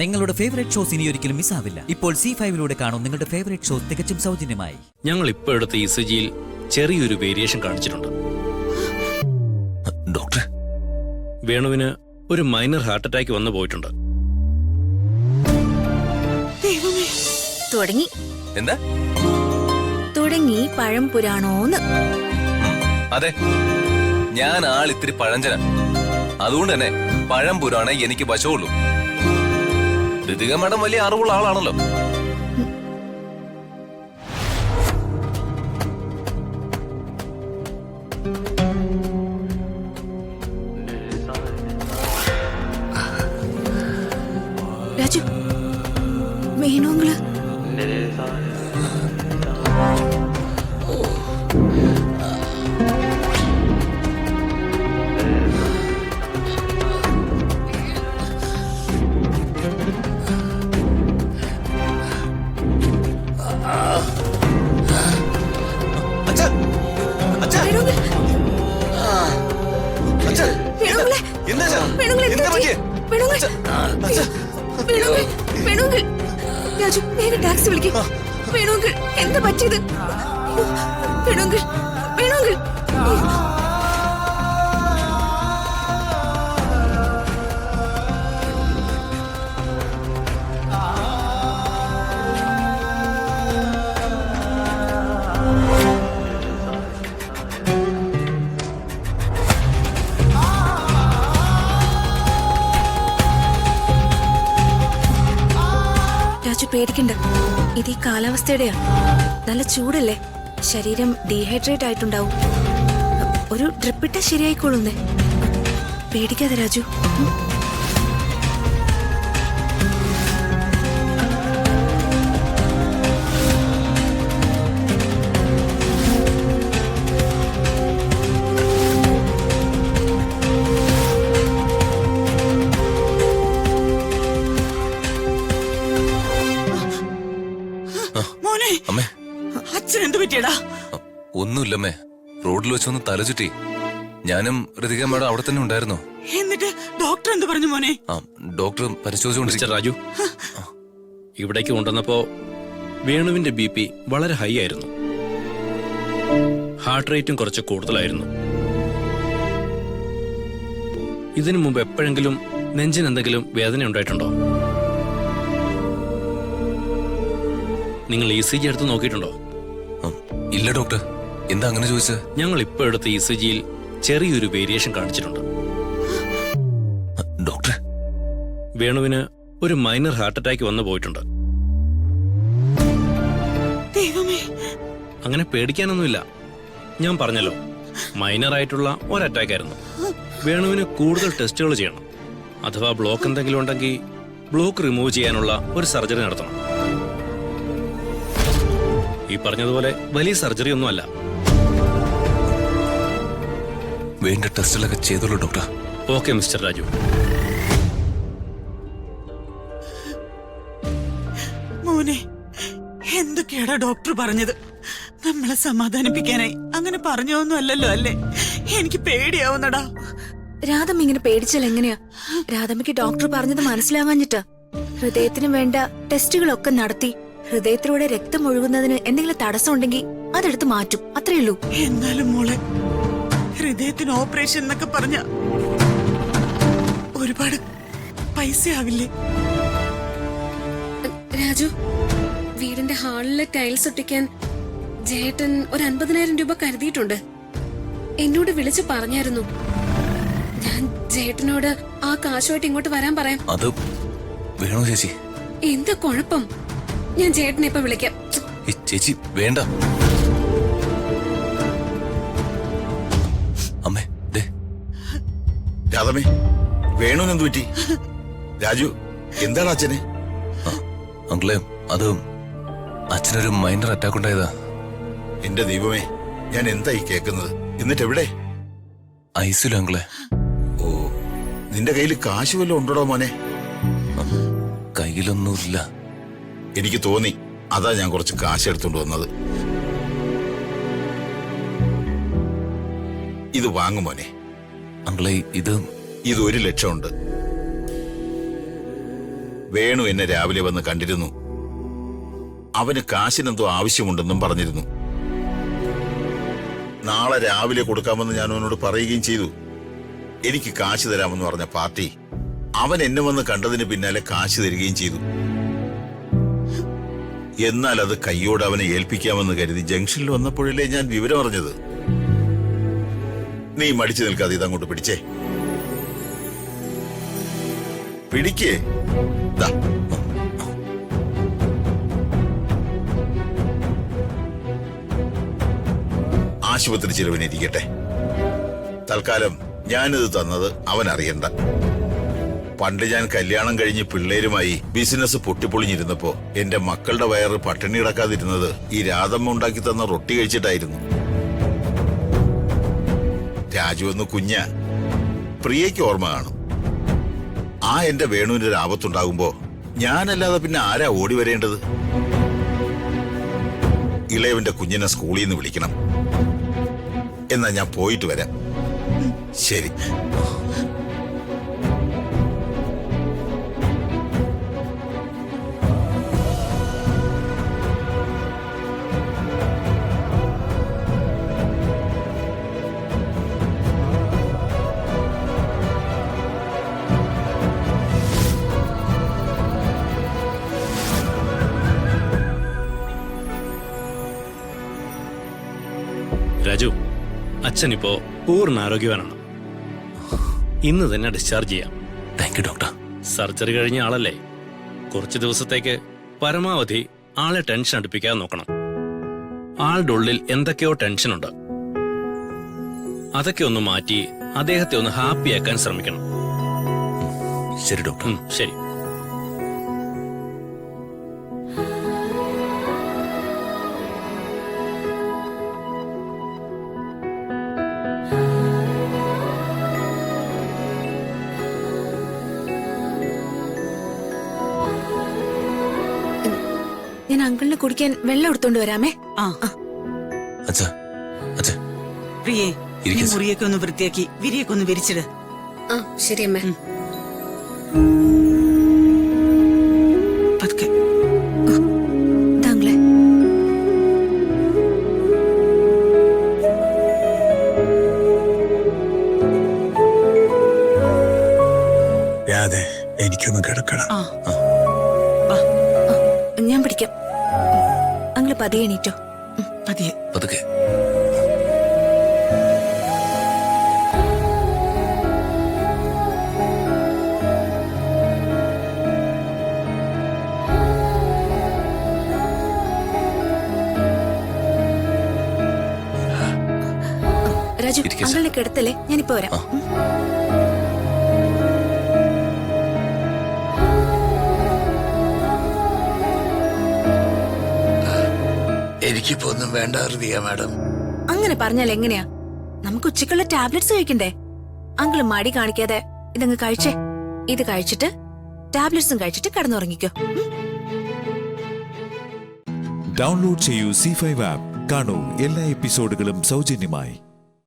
നിങ്ങളുടെ favourite shows ഇനി ഒരിക്കലും മിസ്സാവില്ല. ഇപ്പോൾ C5 കാണും നിങ്ങളുടെ ഫേവറേറ്റ് ഷോസ് തികച്ചും സൗജന്യമായി. ഞങ്ങൾ ഇപ്പോൾ എടുത്ത ECGയിൽ ചെറിയൊരു വേരിയേഷൻ കാണിച്ചിട്ടുണ്ട്. ഡോക്ടർ, വേണുവിന് ഒരു മൈനർ ഹാർട്ട് അറ്റാക്ക് വന്നു പോയിട്ടുണ്ട്. തുടങ്ങി എന്താ തുടങ്ങി പഴം പുരാണോന്ന്. അതെ, ഞാൻ ആളിത്തിരി പഴഞ്ചന, അതുകൊണ്ട് തന്നെ പഴം പുരാണേ എനിക്ക് വശമുള്ളൂ. ഋതിക മാഡം വലിയ അറിവുള്ള ആളാണല്ലോ. രാജു, വേണുങ്ങള് രാജു, വേഗം ടാക്സി വിളിക്കും. വേണുങ്കിൽ എന്താ പറ്റിയത്? വേണുങ്കിൽ വേണുങ്കിൽ പേടിക്കണ്ട, ഇത് ഈ കാലാവസ്ഥയുടെയാ. നല്ല ചൂടല്ലേ, ശരീരം ഡീഹൈഡ്രേറ്റ് ആയിട്ടുണ്ടാവും. ഒരു ഡ്രിപ്പിട്ട ശരിയായിക്കോളൂന്നേ. പേടിക്കാതെ രാജു. ഒന്നുമില്ലമ്മേ, റോഡിൽ വെച്ചൊന്ന് തലചുറ്റി. ഞാനും ഋതിക മാഡം അവിടെ തന്നെ ഉണ്ടായിരുന്നു. എന്നിട്ട് ഡോക്ടർ എന്ത് പറഞ്ഞു മോനെ? ഡോക്ടർ പരിശോധിച്ചുകൊണ്ടിരിക്കും. രാജു, ഇവിടേക്ക് കൊണ്ടുവന്നപ്പോ വേണുവിന്റെ BP വളരെ ഹൈ ആയിരുന്നു. ഹാർട്ട് റേറ്റും കുറച്ച് കൂടുതലായിരുന്നു. ഇതിനു മുമ്പ് എപ്പോഴെങ്കിലും നെഞ്ചിന് എന്തെങ്കിലും വേദന ഉണ്ടായിട്ടുണ്ടോ? നിങ്ങൾ ECG എടുത്ത് നോക്കിയിട്ടുണ്ടോ? ഇല്ല ഡോക്ടർ. എന്താ അങ്ങനെ ചോദിച്ചത്? ഞങ്ങൾ ഇപ്പോൾ എടുത്ത ECGയിൽ ചെറിയൊരു വേരിയേഷൻ കാണിച്ചിട്ടുണ്ട്. ഡോക്ടർ, വേണുവിന് ഒരു മൈനർ ഹാർട്ട് അറ്റാക്ക് വന്നു പോയിട്ടുണ്ട്. അങ്ങനെ പേടിക്കാനൊന്നുമില്ല. ഞാൻ പറഞ്ഞല്ലോ, മൈനർ ആയിട്ടുള്ള ഒരു അറ്റാക്ക് ആയിരുന്നു. വേണുവിന് കൂടുതൽ ടെസ്റ്റുകൾ ചെയ്യണം. അഥവാ ബ്ലോക്ക് എന്തെങ്കിലും ഉണ്ടെങ്കിൽ ബ്ലോക്ക് റിമൂവ് ചെയ്യാനുള്ള ഒരു സർജറി നടത്തണം. ഈ പറഞ്ഞതുപോലെ വലിയ സർജറി ഒന്നുമല്ല. വേണ്ട ടെസ്റ്റുകളൊക്കെ ചെയ്തോളൂ ഡോക്ടർ. Okay mister Raju. മോനെ, എന്തൊക്കെയാടാ ഡോക്ടർ പറഞ്ഞത്? നമ്മളെ സമാധാനിപ്പിക്കാനായി അങ്ങനെ പറഞ്ഞൊന്നും അല്ലല്ലോ അല്ലേ? എനിക്ക് പേടിയാവുന്നടാ. രാധമ്മ ഇങ്ങനെ പേടിച്ചാൽ എങ്ങനെയാ? രാധമ്മയ്ക്ക് ഡോക്ടർ പറഞ്ഞത് മനസ്സിലാവാഞ്ഞിട്ടാ. ഹൃദയത്തിന് വേണ്ട ടെസ്റ്റുകളൊക്കെ നടത്തി ഹൃദയത്തിലൂടെ രക്തം ഒഴുകുന്നതിന് എന്തെങ്കിലും തടസ്സം ഉണ്ടെങ്കിൽ അതെടുത്ത് മാറ്റും, അത്രയുള്ളൂ. എന്നാലും മോളെ, ഹൃദയത്തിന് ഓപ്പറേഷൻ എന്നൊക്കെ പറഞ്ഞ ഒരുപാട് പൈസ ആവില്ലേ? രാജു, വീടിന്റെ ഹാളിലെ ടൈൽസ് ഒട്ടിക്കാൻ ജേട്ടൻ ഒരു 50,000 രൂപ കരുതിയിട്ടുണ്ട്. എന്നോട് വിളിച്ച് പറഞ്ഞായിരുന്നു. ഞാൻ ജേട്ടനോട് ആ കാശുമായിട്ട് ഇങ്ങോട്ട് വരാൻ പറയാം. അത് വേണോ ചേച്ചി? എന്താ കുഴപ്പം? ഞാൻ ചേട്ടനെ ഇപ്പൊ വിളിക്കാം. ചേച്ചി വേണ്ട. അമ്മേ, രാധമേ, വേണുനെന്തു പറ്റി? രാജു, എന്താണ് അച്ഛനെ? അങ്കിളെ, അത് അച്ഛനൊരു മൈനർ അറ്റാക്ക് ഉണ്ടായതാ. എന്റെ ദൈവമേ, ഞാൻ എന്തായി കേൾക്കുന്നത്? എന്നിട്ട് എവിടെ? ഐസിയു അങ്കിളെ. ഓ, നിന്റെ കയ്യിൽ കാശ് വല്ലതും ഉണ്ടോ മോനെ? കയ്യിലൊന്നുമില്ല. എനിക്ക് തോന്നി, അതാ ഞാൻ കുറച്ച് കാശ് എടുത്തോണ്ട് വന്നത്. ഇത് വാങ്ങും മോനെ. അങ്കിളെ, ഇത് 1 ലക്ഷം ഉണ്ട്. വേണു എന്നെ രാവിലെ വന്ന് കണ്ടിരുന്നു. അവന് കാശിനെന്തോ ആവശ്യമുണ്ടെന്നും പറഞ്ഞിരുന്നു. നാളെ രാവിലെ കൊടുക്കാമെന്ന് ഞാൻ അവനോട് പറയുകയും ചെയ്തു. എനിക്ക് കാശ് തരാമെന്ന് പറഞ്ഞ പാർട്ടി അവൻ എന്നെ വന്ന് കണ്ടതിന് പിന്നാലെ കാശ് തരികയും ചെയ്തു. എന്നാൽ അത് കയ്യോട് അവനെ ഏൽപ്പിക്കാമെന്ന് കരുതി ജംഗ്ഷനിൽ വന്നപ്പോഴല്ലേ ഞാൻ വിവരം അറിഞ്ഞത്. നീ മടിച്ചു നിൽക്കാതെ ഇതങ്ങോട്ട് പിടിച്ചേ. പിടിക്കേ. ദാ. ആശുപത്രി ചിലവിനിരിക്കട്ടെ. തൽക്കാലം ഞാനിത് തന്നത് അവൻ അറിയണ്ട. പണ്ട് ഞാൻ കല്യാണം കഴിഞ്ഞ് പിള്ളേരുമായി ബിസിനസ് പൊട്ടിപ്പൊളിഞ്ഞിരുന്നപ്പോ എന്റെ മക്കളുടെ വയറ് പട്ടിണി കിടക്കാതിരുന്നത് ഈ രാധമ്മ ഉണ്ടാക്കി തന്ന റൊട്ടി കഴിച്ചിട്ടായിരുന്നു. രാജു എന്ന് കുഞ്ഞ പ്രിയയ്ക്ക് ഓർമ്മ കാണും. ആ എന്റെ വേണുവിന്റെ ഒരു ആപത്തുണ്ടാകുമ്പോ ഞാനല്ലാതെ പിന്നെ ആരാ ഓടി വരേണ്ടത്? ഇളയവന്റെ കുഞ്ഞിനെ സ്കൂളിൽ നിന്ന് വിളിക്കണം. എന്നാ ഞാൻ പോയിട്ട് വരാം. ശരി. രാജു, അച്ഛനിപ്പോ പൂർണ്ണ ആരോഗ്യവാനാണ്. ഇന്ന് തന്നെ ഡിസ്ചാർജ് ചെയ്യാം. Thank you doctor. സർജറി കഴിഞ്ഞ ആളല്ലേ, കുറച്ച് ദിവസത്തേക്ക് പരമാവധി ആളെ ടെൻഷൻ അടുപ്പിക്കാൻ നോക്കണം. ആളുടെ ഉള്ളിൽ എന്തൊക്കെയോ ടെൻഷനുണ്ട്. അതൊക്കെ ഒന്ന് മാറ്റി അദ്ദേഹത്തെ ഒന്ന് ഹാപ്പിയാക്കാൻ ശ്രമിക്കണം. ശരി ഡോക്ടർ. ശരി. ഞാൻ അങ്കിളിന് കുടിക്കാൻ വെള്ളം എടുത്തോണ്ട് വരാമേ. ആ അച്ഛാ, അച്ഛാ പ്രിയേ, ഈ ഇരിക്ക് സർ. മുറിയൊക്കെ ഒന്ന് വൃത്തിയാക്കി വിരിയൊക്കെ ഒന്ന് വിരിച്ചിട്. ആ ശരി അമ്മ. പതുക്കെ. താങ്കളെ അതെ, എനിക്കൊന്ന് കിടക്കണം. ആ വാ, ഞാൻ പിടിക്കാം. അങ്കിള് പതിയെ എണീറ്റോ. പതിയെ. പതുക്കെ. രാജു, ഇരിക്ക് സർ. അങ്കിളിനെ കിടത്തല്ലേ, ഞാനിപ്പോ വരാം. എനിക്കിപ്പോ ഒന്നും വേണ്ട ഹൃദയ മാഡം. അങ്ങനെ പറഞ്ഞാൽ എങ്ങനെയാ? നമുക്ക് ഉച്ചക്കുള്ള ടാബ്ലറ്റ്സ് കഴിക്കണ്ടേ? അങ്കിള് മടി കാണിക്കാതെ ഇതങ്ങ് കഴിച്ചേ. ഇത് കഴിച്ചിട്ട് ടാബ്ലറ്റ്സും കഴിച്ചിട്ട് കിടന്നുറങ്ങിക്കോ. ഡൗൺലോഡ് ചെയ്യൂ C5 ആപ്പ്. കാണൂ എല്ലാ എപ്പിസോഡുകളും സൗജന്യമായി.